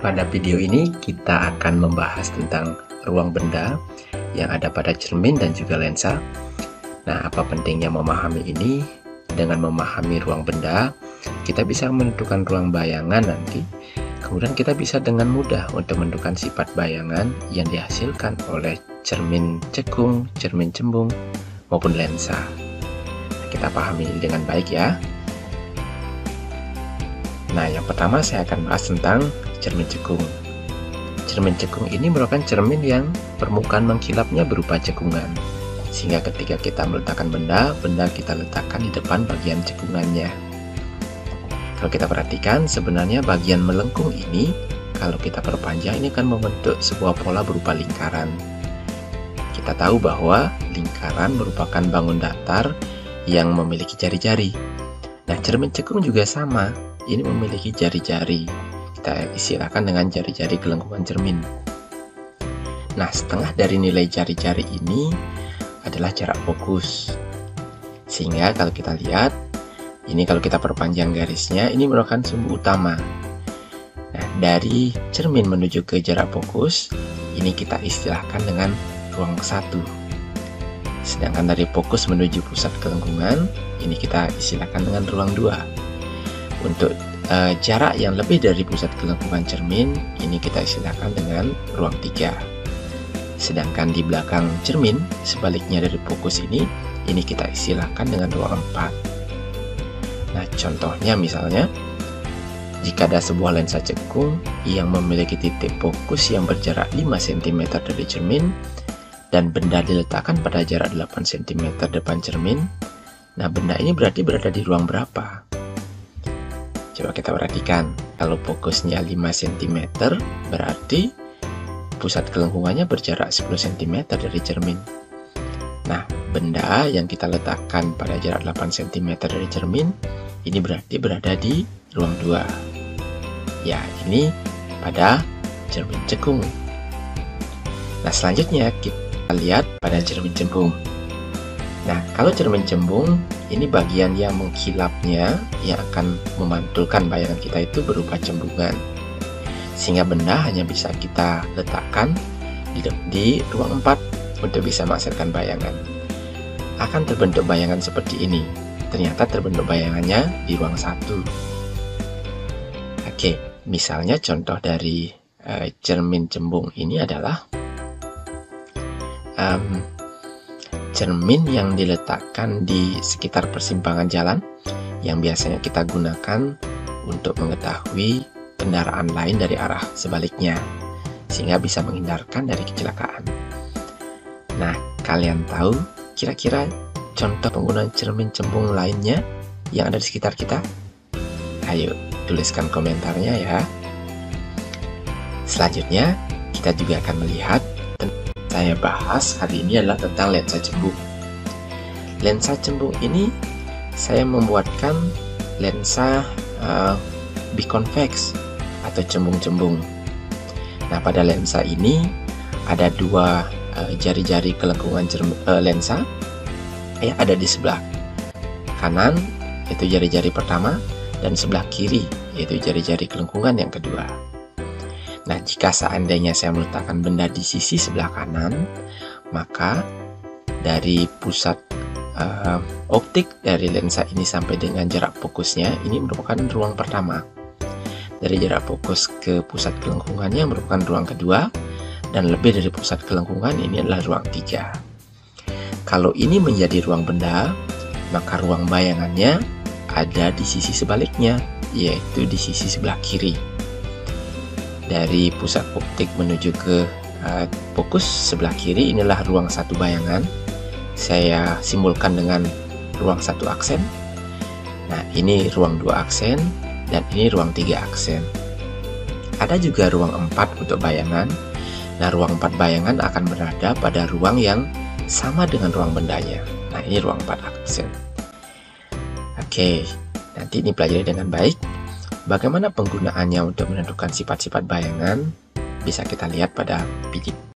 Pada video ini kita akan membahas tentang ruang benda yang ada pada cermin dan juga lensa. Nah, apa pentingnya memahami ini? Dengan memahami ruang benda, kita bisa menentukan ruang bayangan nanti. Kemudian kita bisa dengan mudah untuk menentukan sifat bayangan yang dihasilkan oleh cermin cekung, cermin cembung, maupun lensa. Kita pahami ini dengan baik ya. Nah, yang pertama saya akan bahas tentang cermin cekung. Cermin cekung ini merupakan cermin yang permukaan mengkilapnya berupa cekungan. Sehingga ketika kita meletakkan benda kita letakkan di depan bagian cekungannya. Kalau kita perhatikan, sebenarnya bagian melengkung ini, kalau kita perpanjang, ini akan membentuk sebuah pola berupa lingkaran. Kita tahu bahwa lingkaran merupakan bangun datar yang memiliki jari-jari. Nah, cermin cekung juga sama. Ini memiliki jari-jari. Kita istilahkan dengan jari-jari gelengkungan cermin. Nah, setengah dari nilai jari-jari ini adalah jarak fokus. Sehingga kalau kita lihat, ini kalau kita perpanjang garisnya, ini merupakan sumbu utama. Nah, dari cermin menuju ke jarak fokus, ini kita istilahkan dengan ruang 1. Sedangkan dari fokus menuju pusat gelengkungan, ini kita istilahkan dengan ruang 2. Untuk jarak yang lebih dari pusat gelengkungan cermin, ini kita istilahkan dengan ruang 3. Sedangkan di belakang cermin, sebaliknya dari fokus ini kita istilahkan dengan ruang 4. Nah, contohnya misalnya, jika ada sebuah lensa cekung yang memiliki titik fokus yang berjarak 5 cm dari cermin, dan benda diletakkan pada jarak 8 cm depan cermin, nah benda ini berarti berada di ruang berapa? Coba kita perhatikan, kalau fokusnya 5 cm, berarti pusat gelengkungannya berjarak 10 cm dari cermin. Nah, benda yang kita letakkan pada jarak 8 cm dari cermin, ini berarti berada di ruang 2. Ya, ini pada cermin cekung. Nah, selanjutnya kita lihat pada cermin cembung. Nah, kalau cermin cembung, ini bagian yang mengkilapnya yang akan memantulkan bayangan kita itu berupa cembungan. Sehingga benda hanya bisa kita letakkan di ruang 4 untuk bisa menghasilkan bayangan. Akan terbentuk bayangan seperti ini. Ternyata terbentuk bayangannya di ruang 1. Oke, misalnya contoh dari cermin cembung ini adalah cermin yang diletakkan di sekitar persimpangan jalan yang biasanya kita gunakan untuk mengetahui kendaraan lain dari arah sebaliknya, sehingga bisa menghindarkan dari kecelakaan. Nah, kalian tahu kira-kira contoh penggunaan cermin cembung lainnya yang ada di sekitar kita? Ayo, tuliskan komentarnya ya. Selanjutnya, kita juga akan melihat, saya bahas hari ini adalah tentang lensa cembung. Lensa cembung ini saya membuatkan lensa biconvex atau cembung-cembung. Nah, pada lensa ini ada dua jari-jari gelengkungan lensa yang ada di sebelah kanan, yaitu jari-jari pertama, dan sebelah kiri, yaitu jari-jari gelengkungan yang kedua. Nah, jika seandainya saya meletakkan benda di sisi sebelah kanan, maka dari pusat optik dari lensa ini sampai dengan jarak fokusnya, ini merupakan ruang pertama. Dari jarak fokus ke pusat gelengkungannya merupakan ruang kedua, dan lebih dari pusat gelengkungan ini adalah ruang 3. Kalau ini menjadi ruang benda, maka ruang bayangannya ada di sisi sebaliknya, yaitu di sisi sebelah kiri. Dari pusat optik menuju ke fokus sebelah kiri, inilah ruang 1 bayangan. Saya simbolkan dengan ruang 1 aksen. Nah, ini ruang 2 aksen, dan ini ruang 3 aksen. Ada juga ruang 4 untuk bayangan. Nah, ruang 4 bayangan akan berada pada ruang yang sama dengan ruang bendanya. Nah, ini ruang 4 aksen. Oke, nanti ini pelajari dengan baik. Bagaimana penggunaannya untuk menentukan sifat-sifat bayangan bisa kita lihat pada video